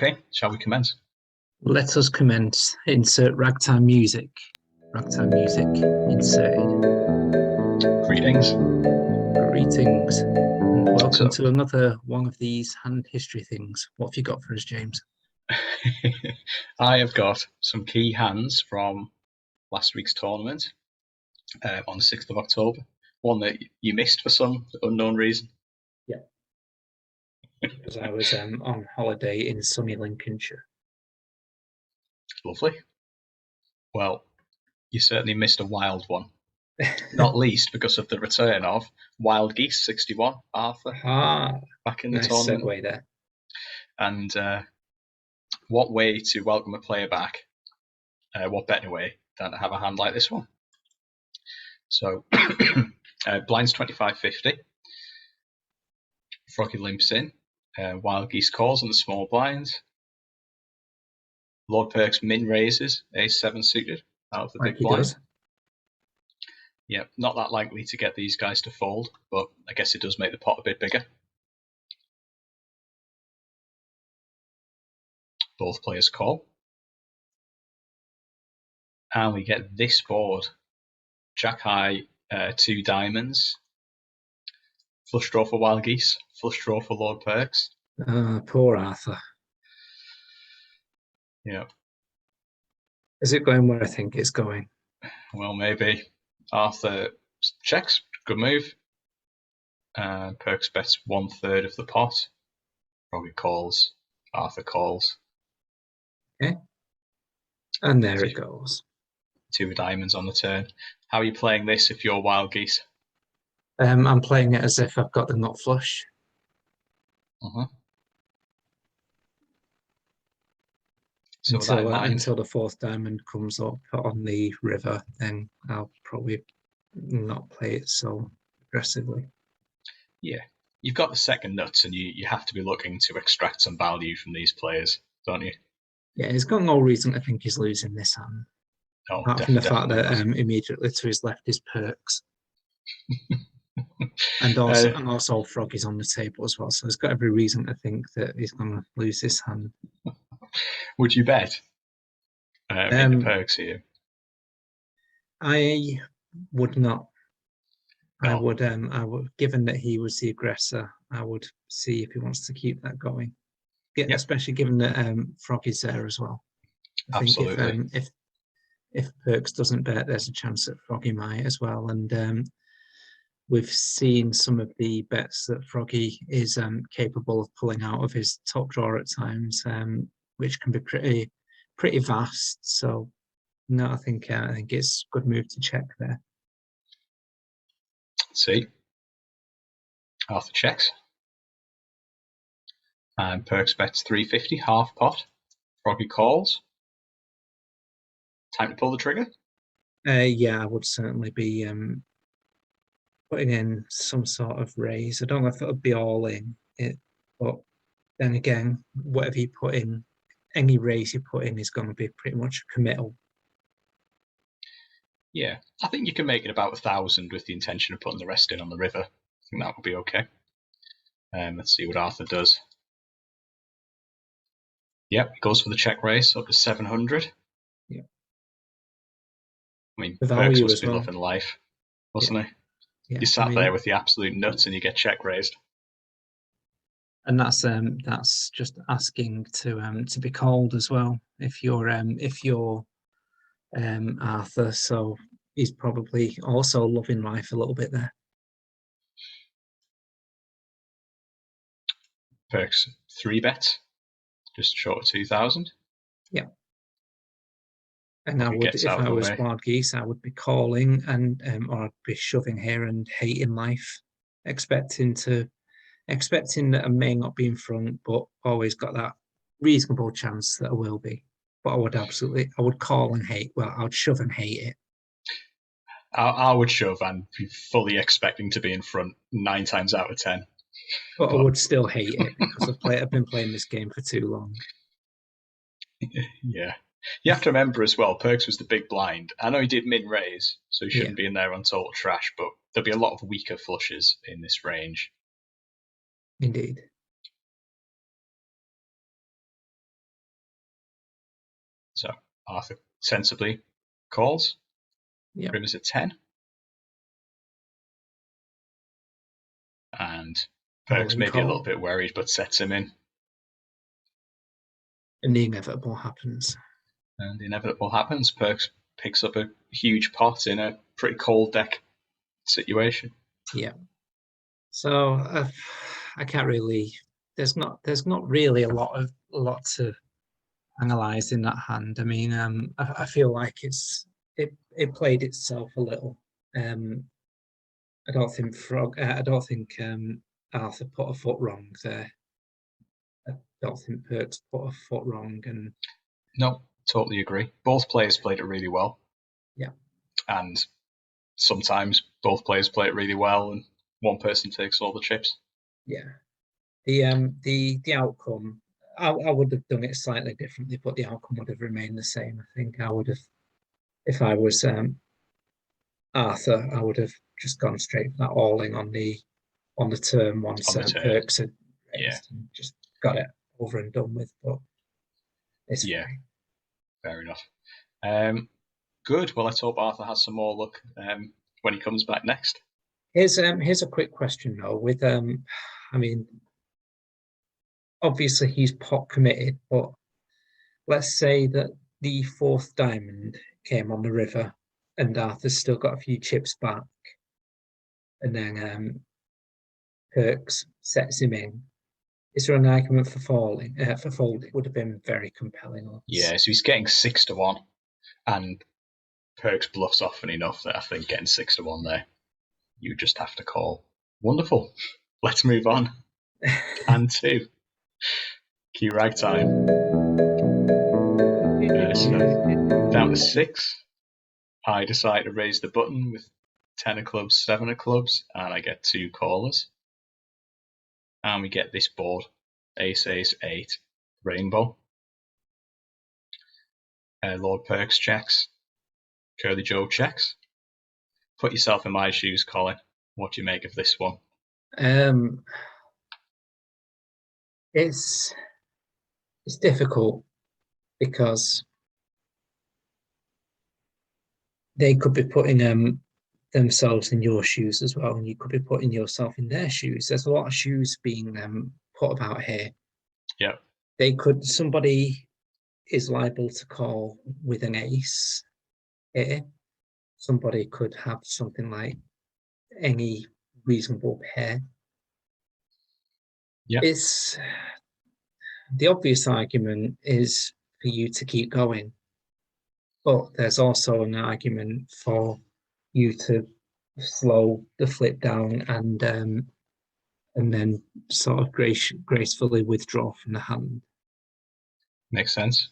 Okay, shall we commence? Let us commence. Insert ragtime music. Ragtime music inserted. Greetings. Greetings and welcome So, to another one of these hand history things. What have you got for us, James? I have got some key hands from last week's tournament on the 6th of October. One that you missed for some unknown reason. Yeah. Because I was on holiday in sunny Lincolnshire. Lovely. Well, you certainly missed a wild one. Not least because of the return of Wild Geese 61, Arthur, back in the Nice tournament. segue there. And what way to welcome a player back? What better way than to have a hand like this one? So, blinds 25-50. Froggy limps in. Wild Geese calls on the small blinds. Lord Perks min raises ace-7 suited out of the Like big he blind. does. Yeah, not that likely to get these guys to fold, but I guess it does make the pot a bit bigger. Both players call. And we get this board. Jack high, 2 diamonds. Flush draw for Wild Geese. Flush draw for Lord Perks. Poor Arthur. Yeah. Is it going where I think it's going? Well, maybe. Arthur checks. Good move. Perks bets 1/3 of the pot. Froggy calls. Arthur calls. Okay. And there it goes. 2 diamonds on the turn. How are you playing this if you're Wild Geese? I'm playing it as if I've got the nut flush. So until the 4th diamond comes up on the river, then I'll probably not play it so aggressively. Yeah, you've got the second nuts, and you have to be looking to extract some value from these players, don't you? Yeah, he's got no reason to think he's losing this hand. Oh, apart from the fact definitely that not. immediately to his left is Perks. and also Froggy's on the table as well, so he's got every reason to think that he's going to lose this hand. Would you bet into Perks here? I would not. No. I would, given that he was the aggressor, I would see if he wants to keep that going. Yeah, yep. Especially given that Froggy's there as well. I Absolutely. think if Perks doesn't bet, there's a chance that Froggy might as well. And we've seen some of the bets that Froggy is capable of pulling out of his top drawer at times, which can be pretty vast. So no, I think it's a good move to check there. Let's see. Arthur checks. And Perks bets 350, half pot. Froggy calls. Time to pull the trigger? Yeah, I would certainly be putting in some sort of raise. I don't know if it'll be all in it, but then again, whatever you put in, any raise you put in is going to be pretty much a committal. Yeah, I think you can make it about 1,000 with the intention of putting the rest in on the river. I think that would be okay. Let's see what Arthur does. Yep, he goes for the check raise up to 700. Yeah. I mean, Perks must be loving life, wasn't he? Yeah. You sat there with the absolute nuts and you get check raised. And that's just asking to be called as well. If you're Arthur, so he's probably also loving life a little bit there. Perks 3 bets, just short of 2,000. Yeah. And I would, if I was Wild Geese, I would be calling or I'd be shoving here and hating life, expecting that I may not be in front, but always got that reasonable chance that I will be. But I would call and hate. Well, I would shove and hate it. I would shove and be fully expecting to be in front 9 times out of 10. But I would still hate it because I've been playing this game for too long. Yeah. You have to remember as well, Perks was the big blind. I know he did min raise, so he shouldn't be in there on total trash, but there'll be a lot of weaker flushes in this range. Indeed. Arthur sensibly calls. Yeah. River's at 10. And Perks maybe a little bit worried, but sets him in. And the inevitable happens. And the inevitable happens. Perks picks up a huge pot in a pretty cold deck situation. Yeah. So I can't really. There's not really a lot to analyze in that hand. I mean, I feel like it played itself a little. I don't think Arthur put a foot wrong there. I don't think Perks put a foot wrong, and no, totally agree. Both players played it really well. Yeah, and sometimes both players play it really well, and one person takes all the chips. Yeah, the outcome. I would have done it slightly differently, but the outcome would have remained the same. I think I would have, if I was Arthur, I would have just gone straight for that all-in on the turn once Perks had raised and just got it over and done with. But it's fine. Fair enough. Good. Well, let's hope Arthur has some more luck when he comes back next. Here's a quick question though. With I mean, obviously he's pot committed, but let's say that the fourth diamond came on the river and Arthur's still got a few chips back, and then Perks sets him in. Is there an argument for folding? It would have been very compelling. Yeah, so he's getting 6-1, and Perks bluffs often enough that I think getting 6-1 there, you just have to call. Wonderful. Let's move on. And 2. Key rag time. So down to 6. I decide to raise the button with 10 of clubs, 7 of clubs, and I get 2 callers. And we get this board, ace, 8, rainbow. Lord Perks checks. Curly Joe checks. Put yourself in my shoes, Colin. What do you make of this one? It's difficult because they could be putting themselves in your shoes as well, and you could be putting yourself in their shoes. There's a lot of shoes being put about here. Yeah. Somebody is liable to call with an ace here. Somebody could have something like any reasonable pair. Yeah. It's the obvious argument is for you to keep going. But there's also an argument for you to slow the flip down and then sort of gracefully withdraw from the hand. Makes sense.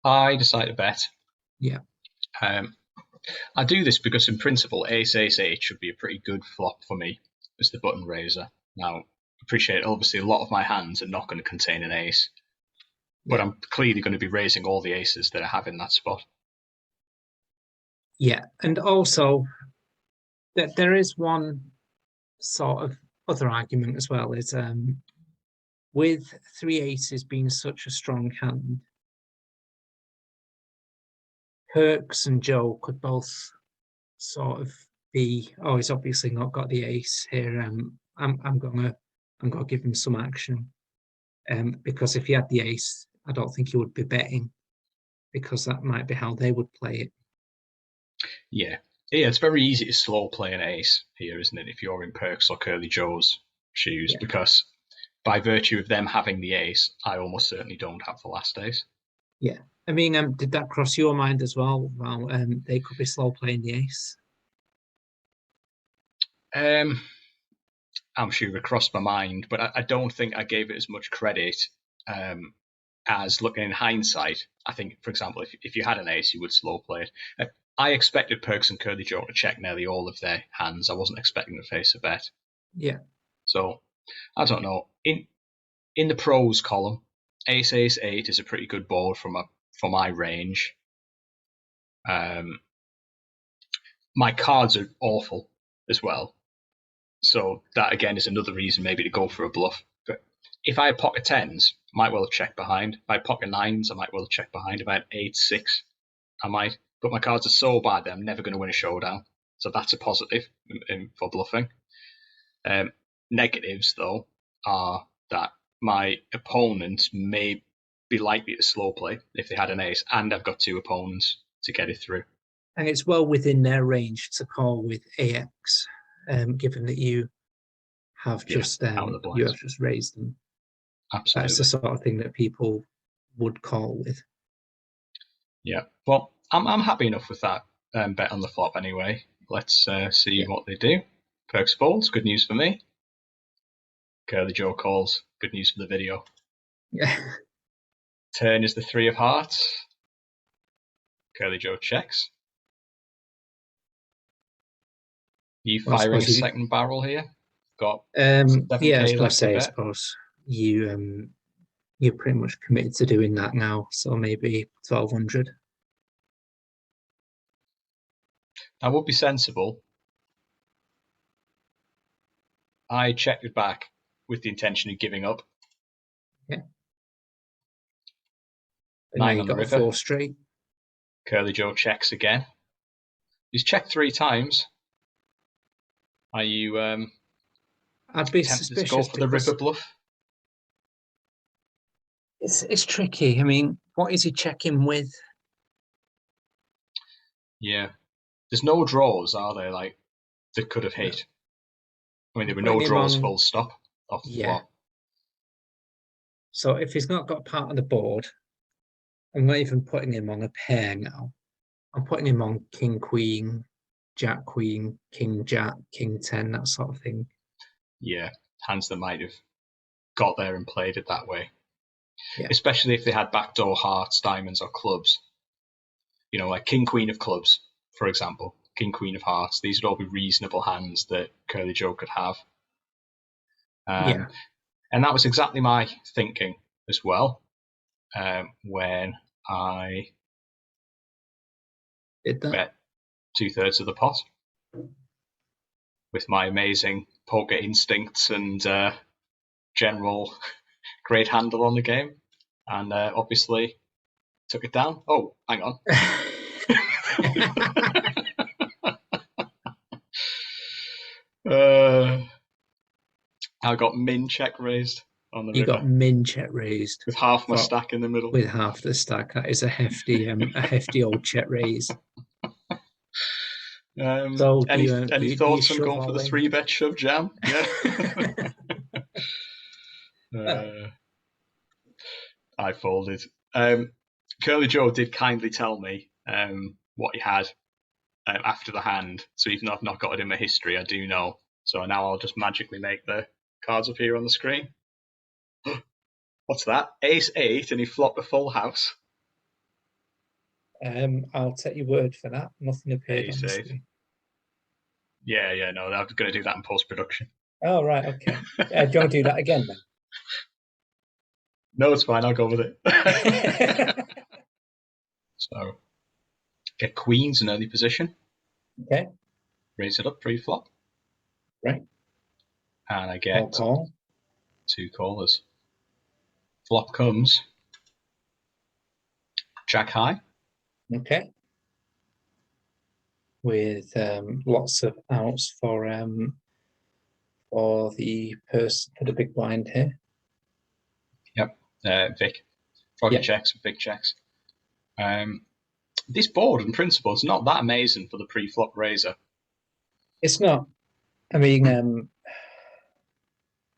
I decide to bet. Yeah. I do this because in principle, ace, 8 should be a pretty good flop for me as the button raiser. Now, appreciate obviously a lot of my hands are not going to contain an ace, but I'm clearly going to be raising all the aces that I have in that spot. Yeah, and also that there is one sort of other argument as well, is with 3 aces being such a strong hand, Perks and Joe could both sort of be, oh, he's obviously not got the ace here. I'm gonna give him some action. Because if he had the ace, I don't think he would be betting, because that might be how they would play it. Yeah, it's very easy to slow play an ace here, isn't it? If you're in Perks or Curly Joe's shoes, because by virtue of them having the ace, I almost certainly don't have the last ace. Yeah, I mean, did that cross your mind as well? Well, they could be slow playing the ace. I'm sure it crossed my mind, but I don't think I gave it as much credit as looking in hindsight. I think, for example, if you had an ace, you would slow play it. I expected Perks and Curly Joe to check nearly all of their hands. I wasn't expecting to face a bet. Yeah. So, I don't know. In the pros column, ace, 8 is a pretty good board for my range. My cards are awful as well. So that again is another reason maybe to go for a bluff. But if I had pocket tens, I might well have checked behind. If I had pocket nines, I might well have checked behind. If I had 8-6, I might. But my cards are so bad that I'm never going to win a showdown. So that's a positive for bluffing. Negatives, though, are that my opponents may be likely to slow play if they had an ace, and I've got 2 opponents to get it through. And it's well within their range to call with AX, given that you have just raised them. Absolutely, that's the sort of thing that people would call with. Yeah, well, I'm happy enough with that bet on the flop anyway. Let's see what they do. Perks folds, good news for me. Curly Joe calls, good news for the video. Yeah. Turn is the 3 of hearts. Curly Joe checks. You firing a second barrel here? Got 7K I was going to say, bet. I suppose you're pretty much committed to doing that now, so maybe 1,200. That would be sensible. I checked it back with the intention of giving up. Yeah. 9 on the river. 4 straight. Curly Joe checks again. He's checked 3 times. Are you I'd be tempted suspicious to go for the river bluff? It's tricky. I mean, what is he checking with? Yeah. There's no draws, are there, like, that could have hit? I mean, there were no draws full stop off the flop. So if he's not got part of the board, I'm not even putting him on a pair now. I'm putting him on king, queen, jack, queen, king, jack, king, 10, that sort of thing. Yeah, hands that might have got there and played it that way. Yeah. Especially if they had backdoor hearts, diamonds, or clubs. You know, like king, queen of clubs, for example. King, queen of hearts. These would all be reasonable hands that Curly Joe could have. And that was exactly my thinking as well when I bet 2/3 of the pot with my amazing poker instincts and general great handle on the game, and obviously took it down. Oh, hang on. I got min check raised on the river. You got min check raised with half my stack in the middle. With half the stack, that is a hefty, old check raise. So any thoughts on going for the 3-bet shove jam? Yeah. I folded. Curly Joe did kindly tell me what he had after the hand, so even though I've not got it in my history, I do know. So now I'll just magically make the cards appear on the screen. What's that? Ace 8, and he flopped a full house. I'll take your word for that. Nothing appeared Ace on the 8. screen. Yeah, no, I'm going to do that in post-production. Oh, right, okay. Do you want to do that again, then? No, it's fine, I'll go with it. So, get queens in early position. Okay. Raise it up pre-flop. Right. And I get call. 2 callers. Flop comes jack high. Okay. With lots of outs for the person for the big blind here. Yep. Vic. Froggy checks, Vic checks. This board, in principle, is not that amazing for the pre-flop raiser. It's not. I mean,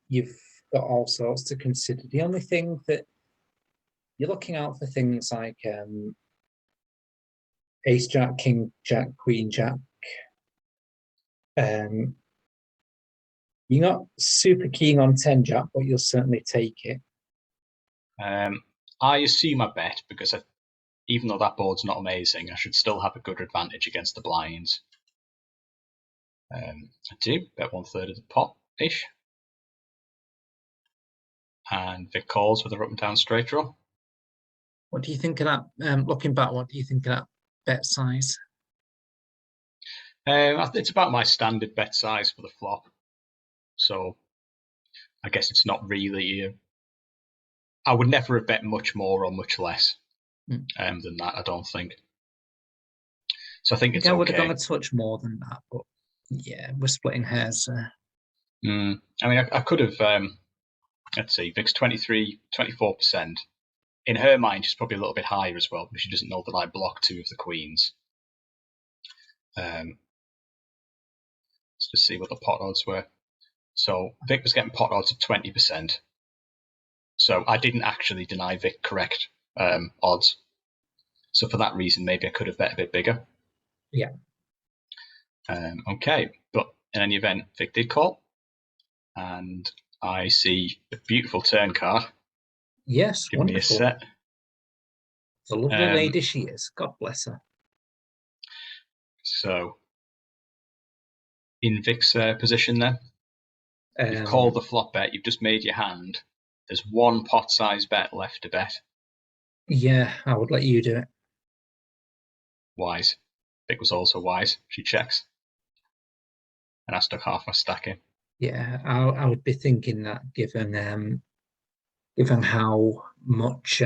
you've got all sorts to consider. The only thing that you're looking out for things like ace jack, king jack, queen jack. You're not super keen on 10 jack, but you'll certainly take it. I assume I bet because even though that board's not amazing, I should still have a good advantage against the blinds. I do bet 1/3 of the pot ish. And Vic calls with a up and down straight draw. What do you think of that? Looking back, what do you think of that bet size? It's about my standard bet size for the flop. So I guess it's not really I would never have bet much more or much less than that, I don't think. So I think it's okay. I would have gone a touch more than that, but yeah, we're splitting hairs. I mean, I could have, let's see, Vic's 24%. In her mind, she's probably a little bit higher as well, because she doesn't know that I block 2 of the queens. Let's just see what the pot odds were. So Vic was getting pot odds of 20%. So I didn't actually deny Vic correct odds. So for that reason, maybe I could have bet a bit bigger. Yeah. Okay, but in any event, Vic did call. And I see a beautiful turn card. Yes, Give wonderful. Me a set. The lovely lady she is. God bless her. So, in Vic's position then, you've called the flop bet, you've just made your hand. There's 1 pot size bet left to bet. Yeah, I would let you do it. Wise. Vic was also wise. She checks. And I stuck half my stack in. Yeah, I would be thinking that given how much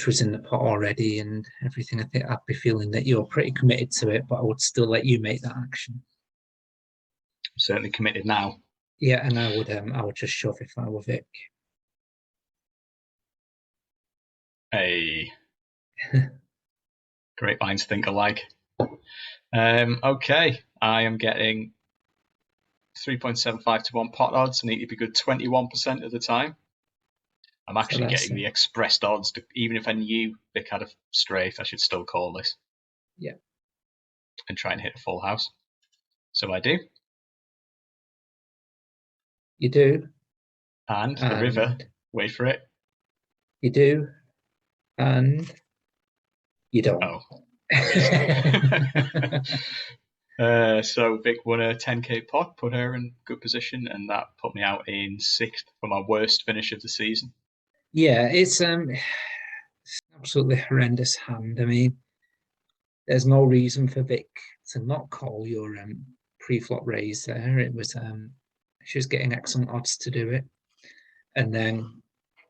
was in the pot already and everything, I think I'd be feeling that you're pretty committed to it, but I would still let you make that action. I'm certainly committed now. Yeah, and I would just shove if I were Vic. Hey. Great minds think alike. Okay, I am getting 3.75 to 1 pot odds. I need to be good 21% of the time. I'm actually getting the expressed odds. Even if I knew Vic had a straight, I should still call this. Yeah. And try and hit a full house. So I do. You do. And the river. Wait for it. You do. And you don't. Oh. So Vic won a 10k pot, put her in good position, and that put me out in 6th for my worst finish of the season. Yeah, it's absolutely horrendous hand. I mean, there's no reason for Vic to not call your pre-flop raise there. It was she was getting excellent odds to do it, and then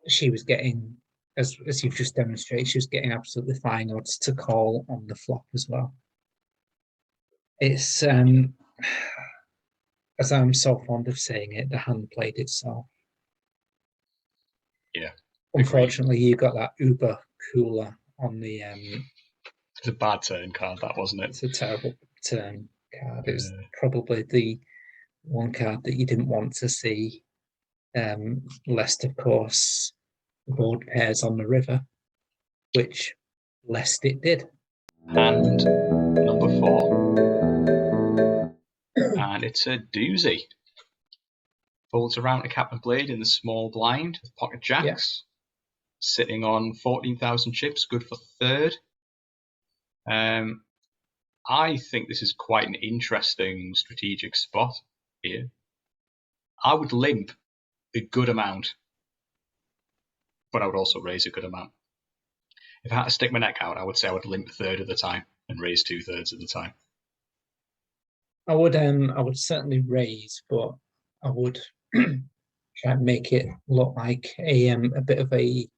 she was getting, as you've just demonstrated, she was getting absolutely fine odds to call on the flop as well. It's as I'm so fond of saying it, the hand played itself. Yeah. Unfortunately, you got that uber cooler on the. It's a bad turn card, that wasn't it? It's a terrible turn card. It was probably the one card that you didn't want to see. Lest, of course, the board pairs on the river, which lest it did. And number 4. And it's a doozy. Folds around a Captain Blade in the small blind with pocket jacks. Yeah. Sitting on 14,000 chips, good for 3rd. I think this is quite an interesting strategic spot here. I would limp a good amount, but I would also raise a good amount. If I had to stick my neck out, I would say I would limp 1/3 of the time and raise 2/3 of the time. I would certainly raise, but I would try and make it look like a bit of a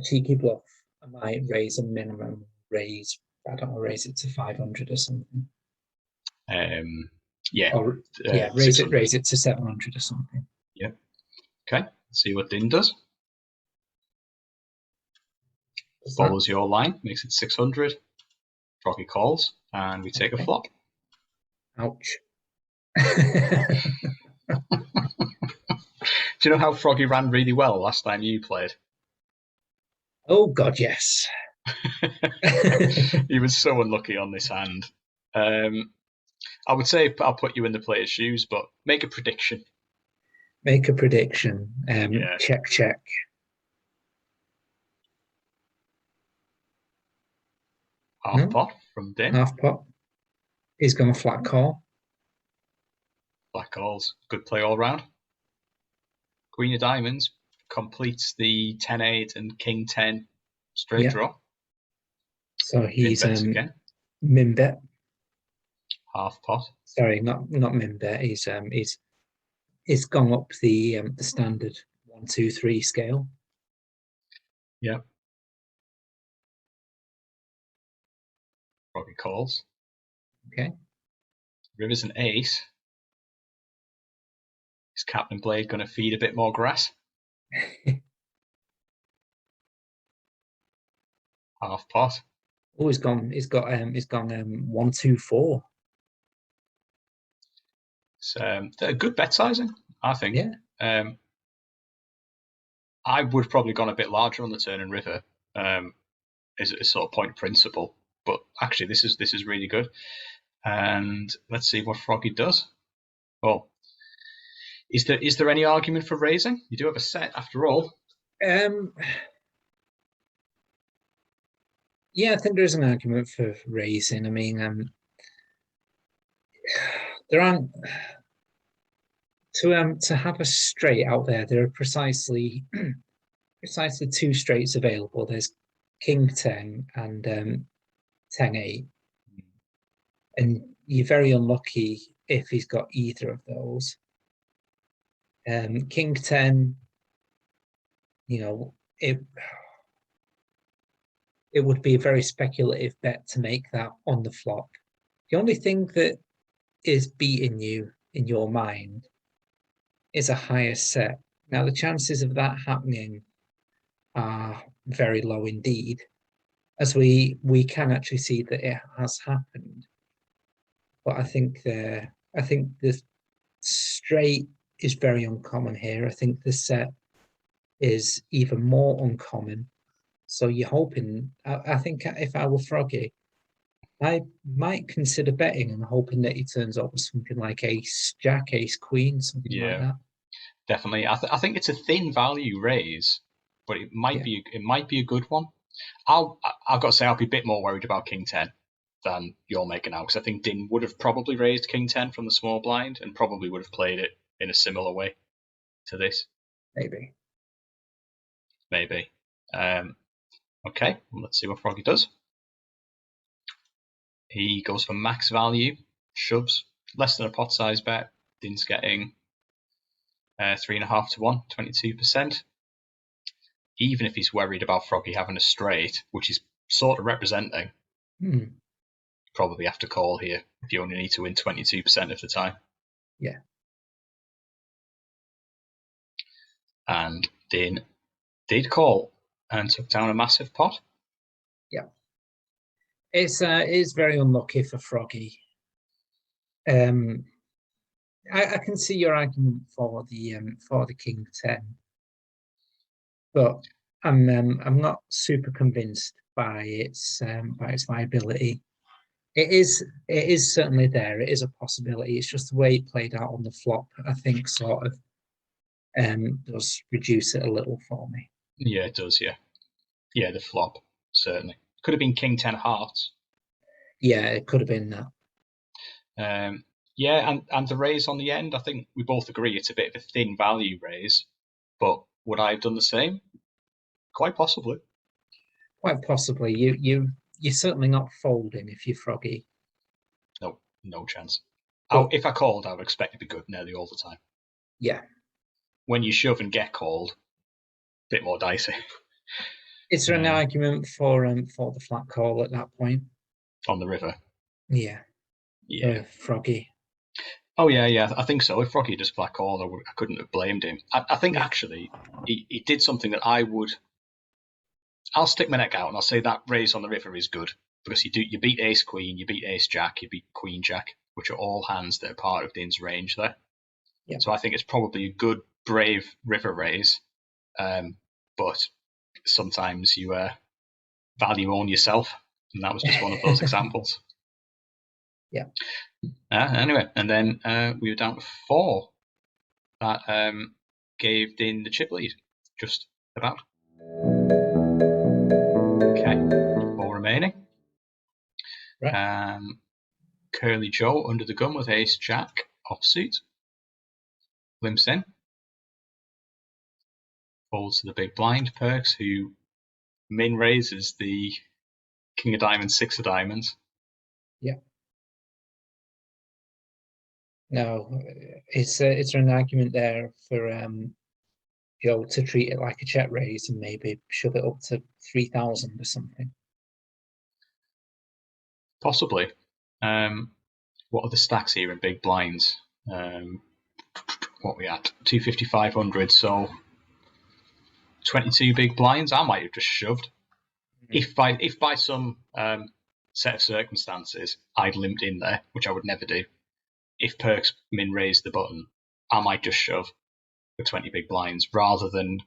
cheeky bluff. I might raise a minimum raise. I don't know, raise it to 500 or something. Yeah. Or, raise it to 700 or something. Yeah. Okay. Let's see what Din does. Follows your line, makes it 600. Froggy calls, and we take a flop. Ouch. Do you know how Froggy ran really well last time you played? Oh, God, yes. He was so unlucky on this hand. I would say I'll put you in the player's shoes, but make a prediction. Make a prediction. Yeah. Check. Half pot from Din. Half pot. He's going to flat call. Flat calls. Good play all round. Queen of Diamonds completes the 10-8 and King 10 straight draw. So he's min bet. Half pot. Sorry, not min bet. He's gone up the standard 1, 2, 3 scale. Yeah. Froggy calls. Okay. River's an ace. Is Captain Blade going to feed a bit more grass? Half pot. Oh, he's gone 1, 2, 4. It's a good bet sizing, I think. Yeah. I would have probably gone a bit larger on the turn and river, as a sort of point principle. But actually, this is really good. And let's see what Froggy does. Well, is there any argument for raising? You do have a set after all. Yeah, I think there is an argument for raising. I mean, there aren't to have a straight out there. There are precisely 2 straights available. There's King 10 and 10 8, and you're very unlucky if he's got either of those. King 10, it would be a very speculative bet to make that on the flop. The only thing that is beating you in your mind is a higher set. Now, the chances of that happening are very low indeed, as we can actually see that it has happened. But I think the straight is very uncommon here. I think the set is even more uncommon. So you're hoping. I think if I were Froggy, I might consider betting and hoping that he turns up with something like ace jack, ace queen, something like that. Definitely. I think it's a thin value raise, but it might be a good one. I've got to say I'll be a bit more worried about King 10 than you're making out, because I think Din would have probably raised King 10 from the small blind and probably would have played it in a similar way to this. Maybe. Okay, well, let's see what Froggy does. He goes for max value, shoves, less than a pot size bet. Din's getting 3.5 to 1, 22%. Even if he's worried about Froggy having a straight, which he's sort of representing, you probably have to call here if you only need to win 22% of the time. Yeah. And Din did call and took down a massive pot. Yeah. It's very unlucky for Froggy. I can see your argument for the King 10, but I'm not super convinced by its viability. It is certainly there. It is a possibility. It's just the way it played out on the flop, I think, sort of does reduce it a little for me. Yeah, it does. Yeah, the flop certainly could have been King 10 hearts. Yeah, it could have been that. Yeah, and the raise on the end, I think we both agree it's a bit of a thin value raise, but would I have done the same? Quite possibly. Quite possibly. You're certainly not folding if you're Froggy. No chance. If I called, I would expect to be good nearly all the time. Yeah. When you shove and get called, a bit more dicey. Is there an argument for the flat call at that point? On the river? Yeah. Froggy. Oh, yeah, I think so. If Froggy just flat called, I couldn't have blamed him. I think actually he did something that I'll stick my neck out and I'll say that raise on the river is good, because you beat ace queen, you beat ace jack, you beat queen jack, which are all hands that are part of Din's range there. Yeah. So I think it's probably a good, brave river raise, but sometimes you value own yourself, and that was just one of those examples. Yeah. Anyway, and then we were down to 4. That gave Din the chip lead, just about. Okay, 4 remaining. Right. Curly Joe under the gun with ace jack offsuit. Limps in. Folds to the big blind. Perks, who min raises the king of diamonds, 6 of diamonds. Yeah. No, it's an argument there for Joe to treat it like a check raise and maybe shove it up to 3,000 or something? Possibly. What are the stacks here in big blinds? What we at? 250, 500. So 22 big blinds. I might have just shoved. If by some set of circumstances I'd limped in there, which I would never do, if Perks min raised the button, I might just shove for 20 big blinds rather than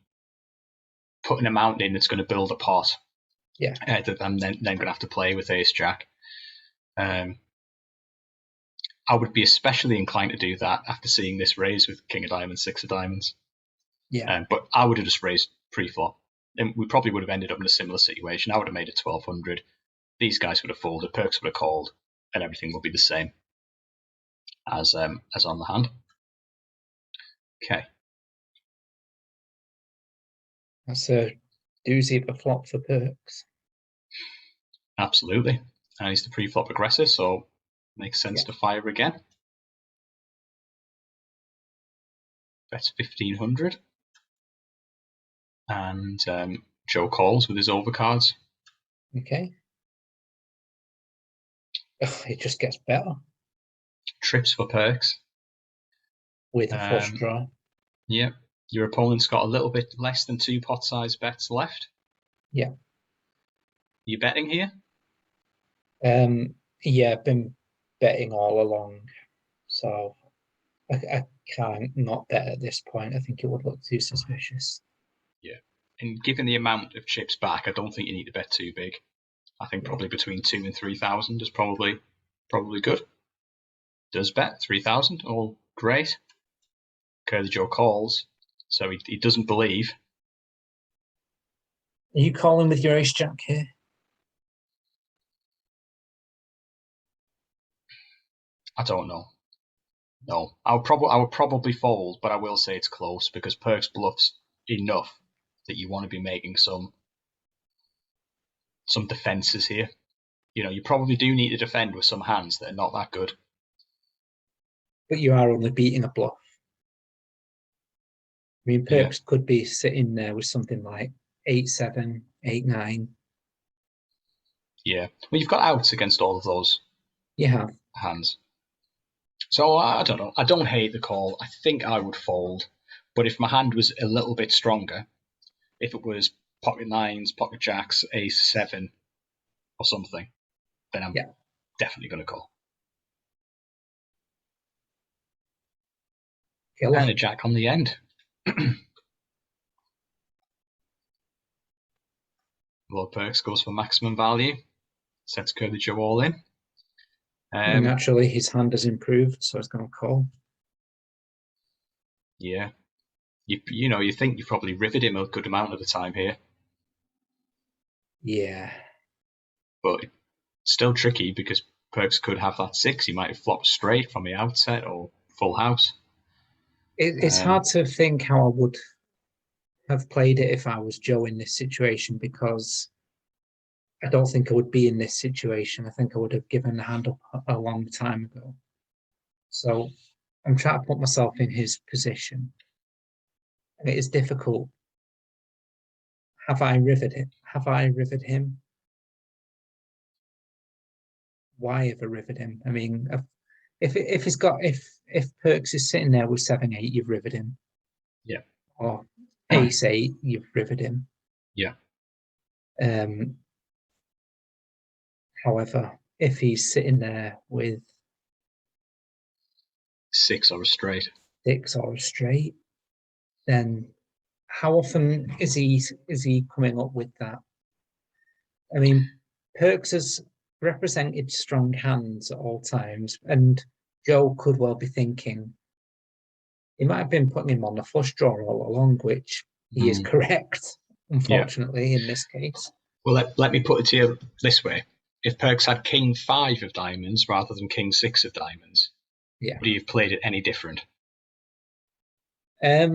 put an amount in that's going to build a pot. Yeah. That I'm then going to have to play with Ace Jack. I would be especially inclined to do that after seeing this raise with King of Diamonds, Six of Diamonds. Yeah. But I would have just raised pre-flop. And we probably would have ended up in a similar situation. I would have made it 1200. These guys would have folded, Perks would have called, and everything would be the same as on the hand. Okay. That's a doozy of a flop for Perks. Absolutely. And he's the pre-flop aggressor, so makes sense to fire again. Bets 1500. And Joe calls with his overcards. Okay. Ugh, it just gets better. Trips for Perks. With a flush draw. Yep. Your opponent's got a little bit less than 2 pot size bets left. Yeah. You betting here? Yeah, I've been betting all along. So I can't not bet at this point. I think it would look too suspicious. Yeah. And given the amount of chips back, I don't think you need to bet too big. I think probably between 2,000 and 3,000 is probably good. Does bet 3,000, all great. Curly Joe calls, so he doesn't believe. Are you calling with your Ace Jack here? I don't know. No, I would probably fold, but I will say it's close because Perks bluffs enough that you want to be making some defenses here. You know, you probably do need to defend with some hands that are not that good. But you are only beating a bluff. I mean, Perks could be sitting there with something like 8-7, 8-9. Yeah, well, you've got outs against all of those. Hands. So I don't know. I don't hate the call. I think I would fold, but if my hand was a little bit stronger, if it was pocket nines, pocket jacks, ace 7, or something, then I'm definitely going to call. And a jack on the end. Lord Perks goes for maximum value. Sets Curly Joe all in. Naturally, his hand has improved, so it's going to call. Yeah. You think you've probably riveted him a good amount of the time here. Yeah. But still tricky because Perks could have that 6. He might have flopped straight from the outset or full house. It's hard to think how I would have played it if I was Joe in this situation, because I don't think I would be in this situation. I think I would have given the hand up a long time ago. So I'm trying to put myself in his position. And it is difficult. Have I riveted him? Why have I riveted him? I mean, if Perks is sitting there with 7-8, you've riveted him. Yeah. Or ace 8, you've riveted him. Yeah. However, if he's sitting there with 6 or a straight, then how often is he coming up with that? I mean, Perks has represented strong hands at all times, and Joe could well be thinking he might have been putting him on the flush draw all along, which he is correct, unfortunately, in this case. Well, let me put it to you this way. If Perks had King 5 of diamonds rather than King 6 of diamonds, would he have played it any different? I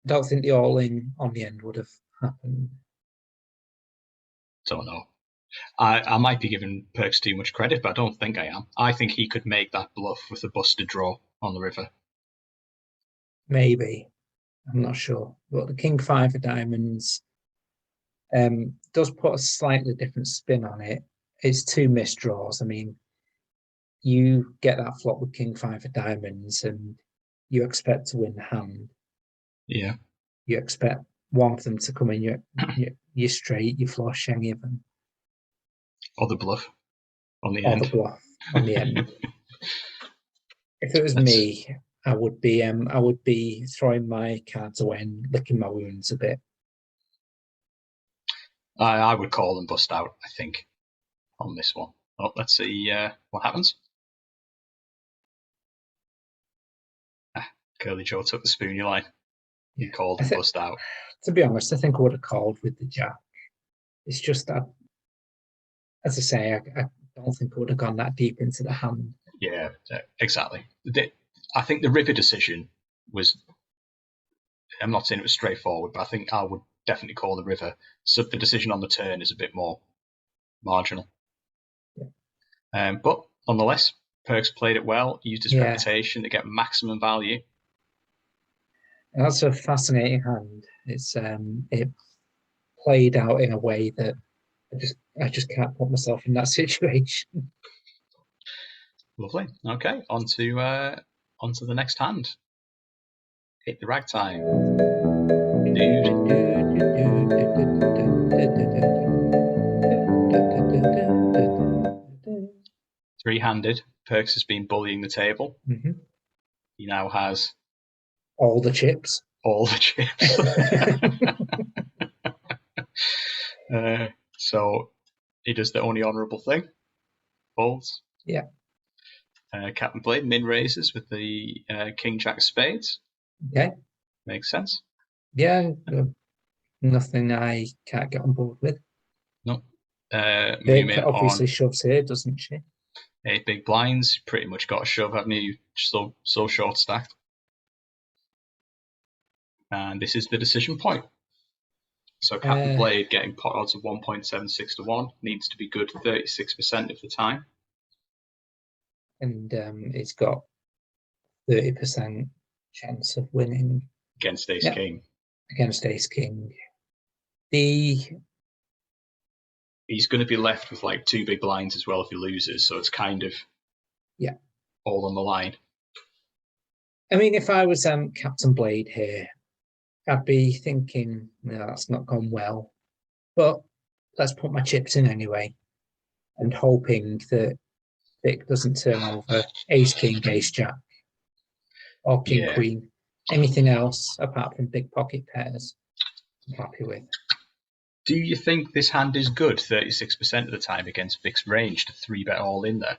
don't think the all-in on the end would have happened. Don't know. I might be giving Perks too much credit, but I don't think I am. I think he could make that bluff with a busted draw on the river. Maybe. I'm not sure. But the King 5 of diamonds does put a slightly different spin on it. It's 2 misdraws. I mean, you get that flop with King 5 of diamonds and you expect to win the hand. Yeah. You expect one of them to come in, you're straight, you flush any of them. Or the bluff on the end. Or the bluff on the end. If it was me, I would be throwing my cards away and licking my wounds a bit. I would call and bust out, I think, on this one. Oh, let's see what happens. Curly Joe took the spoonie line. He called and bust out. To be honest, I think I would have called with the jack. It's just that, as I say, I don't think I would have gone that deep into the hand. Yeah, exactly. I think the river decision was, I'm not saying it was straightforward, but I think I would definitely call the river. So the decision on the turn is a bit more marginal. Yeah. But nonetheless, Perkz played it well, used his reputation to get maximum value. That's a fascinating hand. It's it played out in a way that I just can't put myself in that situation. Lovely. Okay, on to the next hand. Hit the ragtime. Three-handed. Perkz has been bullying the table. Mm-hmm. He now has all the chips. All the chips. So he does the only honourable thing. Folds. Yeah. Captain Blade min raises with the King Jack spades. Okay. Makes sense. Yeah. Nothing I can't get on board with. No. Vic obviously shoves here, doesn't she? 8 big blinds. Pretty much got a shove, haven't you? So short stacked. And this is the decision point. So Captain Blade getting pot odds of 1.76 to 1 needs to be good 36% of the time. And it's got 30% chance of winning against Ace King. Against Ace King. He's going to be left with like 2 big blinds as well if he loses, so it's kind of all on the line. I mean, if I was Captain Blade here, I'd be thinking, no, that's not gone well, but let's put my chips in anyway, and hoping that Vic doesn't turn over Ace King, Ace Jack, or King Queen. Anything else apart from big pocket pairs, I'm happy with. Do you think this hand is good 36% of the time against Vic's range to 3-bet all in there?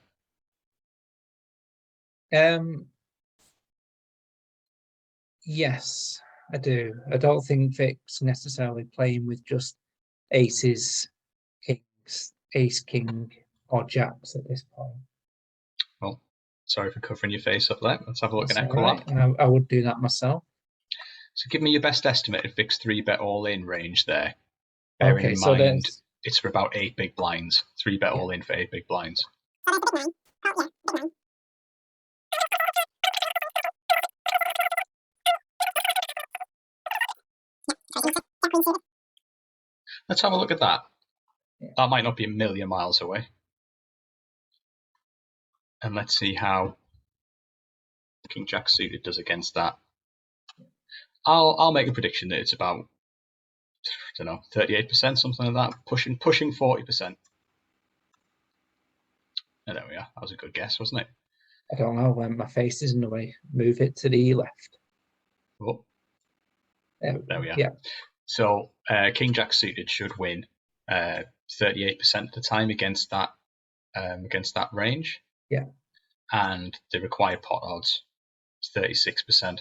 Yes, I do. I don't think Vic's necessarily playing with just aces, kings, ace, king, or jacks at this point. Well, sorry for covering your face up there. Let's have a look at Equilab. Right. I would do that myself. So give me your best estimate of Vic's 3-bet all in range there. Bearing in mind it's for about 8 big blinds. 3-bet all in for 8 big blinds. Let's have a look at that. That might not be a million miles away. And let's see how King Jack suited does against that. I'll make a prediction that it's about, I don't know, 38%, something like that, pushing 40%. And there we are. That was a good guess, wasn't it? I don't know when my face is in the way. Move it to the left. Oh. There we are. Yeah. So King Jack suited should win 38% of the time against that range. Yeah. And the required pot odds is 36%.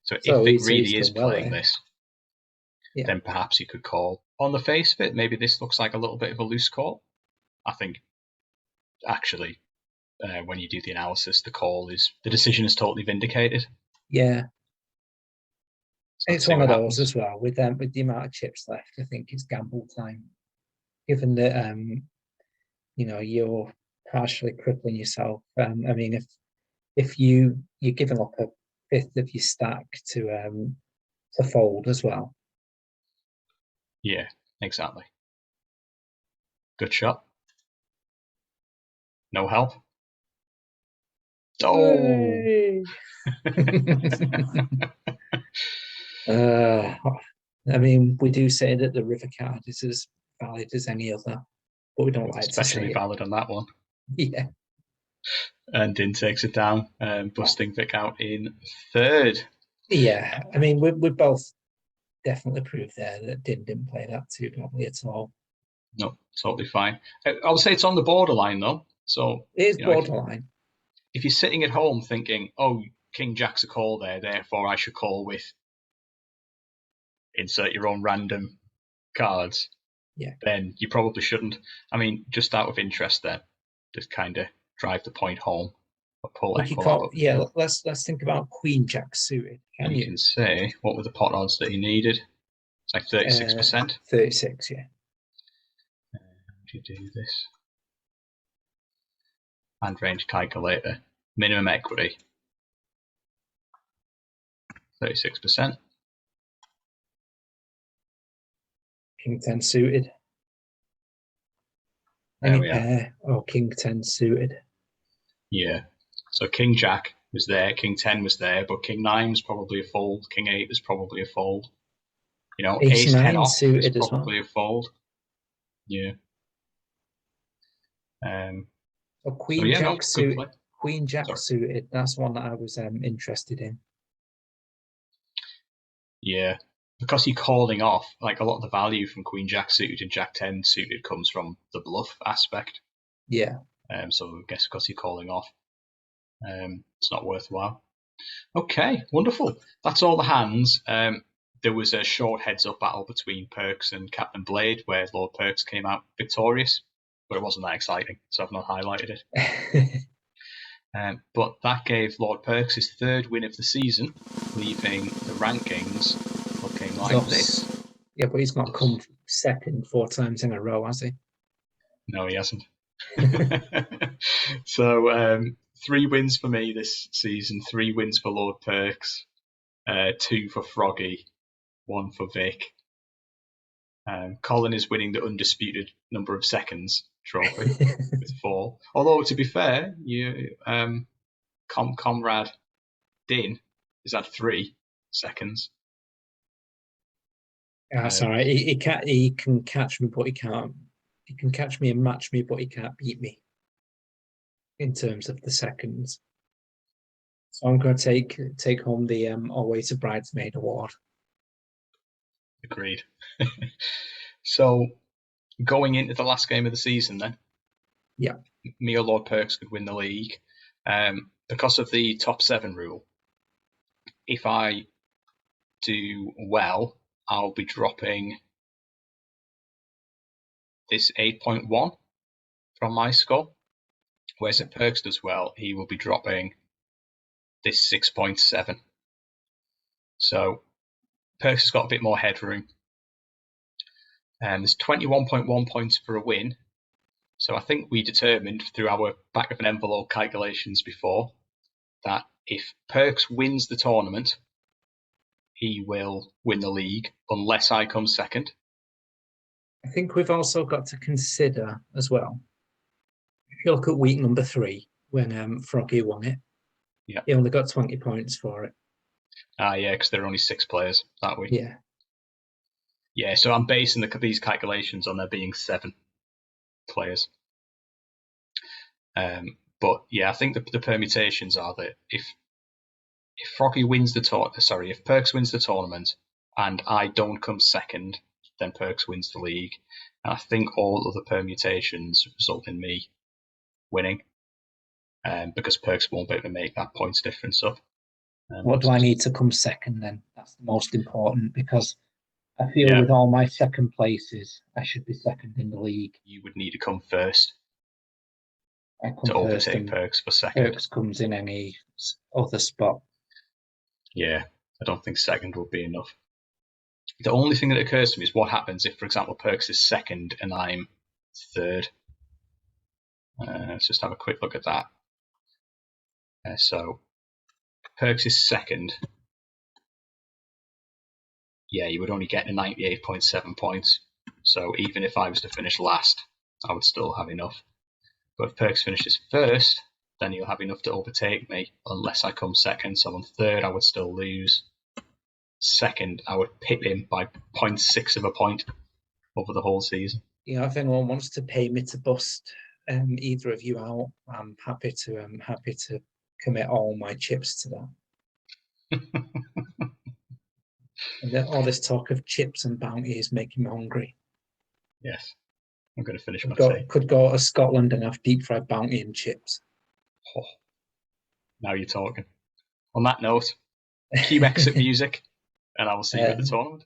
So if Vic really is playing this, then perhaps he could call. On the face of it, maybe this looks like a little bit of a loose call. I think actually, when you do the analysis, the decision is totally vindicated. Yeah. So it's one of those as well with the amount of chips left. I think it's gamble time, given that you're partially crippling yourself. I mean, if you're giving up a fifth of your stack to fold as well. Yeah, exactly. Good shot. No help. Oh. I mean, we do say that the river card is as valid as any other, but we don't like to say especially valid on that one. Yeah. And Din takes it down, busting Vic out in third. Yeah, I mean, we both definitely proved there that Din didn't play that too badly at all. No, totally fine. I would say it's on the borderline though. So it is borderline. If you're sitting at home thinking, "Oh, King Jack's a call there, therefore I should call with," insert your own random cards. Yeah. Then you probably shouldn't. I mean, just out of interest, then, just kind of drive the point home. Let's think about Queen Jack suited. You can say what were the pot odds that he needed? It's like 36%. 36, yeah. How do you do this? Hand range calculator. Minimum equity. 36%. King 10 suited. Any pair or King 10 suited. Yeah. So King Jack was there, King 10 was there, but King 9 was probably a fold, King 8 was probably a fold. You know, Ace 10 off is probably a fold. Yeah. So Queen Jack suited. Queen Jack suited. That's one that I was interested in. Yeah, because you're calling off, like a lot of the value from Queen Jack suited and Jack 10 suited comes from the bluff aspect. Yeah. So I guess because you're calling off, it's not worthwhile. Okay, wonderful. That's all the hands. There was a short heads-up battle between Perks and Captain Blade, where Lord Perks came out victorious, but it wasn't that exciting, so I've not highlighted it. But that gave Lord Perks his third win of the season, leaving the rankings looking like this. Yeah, but he's not come second 4 times in a row, has he? No, he hasn't. So 3 wins for me this season, 3 wins for Lord Perks, 2 for Froggy, 1 for Vic. Colin is winning the undisputed number of seconds trophy with 4. Although, to be fair, you comrade Din is at 3 seconds. That's all right. He can catch me, but he can't. He can catch me and match me, but he can't beat me in terms of the seconds. So I'm going to take home the Always a Bridesmaid award. Agreed. So going into the last game of the season, then, yeah, me or Lord Perks could win the league. Because of the top 7 rule, if I do well, I'll be dropping this 8.1 from my score. Whereas if Perks does well, he will be dropping this 6.7. So Perks has got a bit more headroom. There's 21.1 points for a win. So I think we determined through our back of an envelope calculations before that if Perks wins the tournament, he will win the league unless I come second. I think we've also got to consider as well, if you look at week number 3, when Froggy won it, yeah, he only got 20 points for it. Yeah, because there are only 6 players that week. Yeah. Yeah, so I'm basing these calculations on there being 7 players. But yeah, I think the permutations are that if Froggy wins if Perks wins the tournament and I don't come second, then Perks wins the league. And I think all other permutations result in me winning, because Perks won't be able to make that points difference up. What do I need to come second then? That's the most important, because I feel with all my second places, I should be second in the league. You would need to come first. I come to overtake Perks for second. Perks comes in any other spot. Yeah, I don't think second would be enough. The only thing that occurs to me is what happens if, for example, Perks is second and I'm third. Let's just have a quick look at that. So Perks is second. Yeah, you would only get a 98.7 points. So even if I was to finish last, I would still have enough. But if Perks finishes first, then he'll have enough to overtake me, unless I come second. So on third, I would still lose. Second, I would pip him by 0.6 of a point over the whole season. Yeah, if anyone wants to pay me to bust either of you out, I'm happy to commit all my chips to that. And all this talk of chips and bounty is making me hungry. Yes, I'm going to finish my tea. Could go to Scotland and have deep fried bounty and chips. Oh, now you're talking. On that note, cue exit music, and I will see you at the tournament.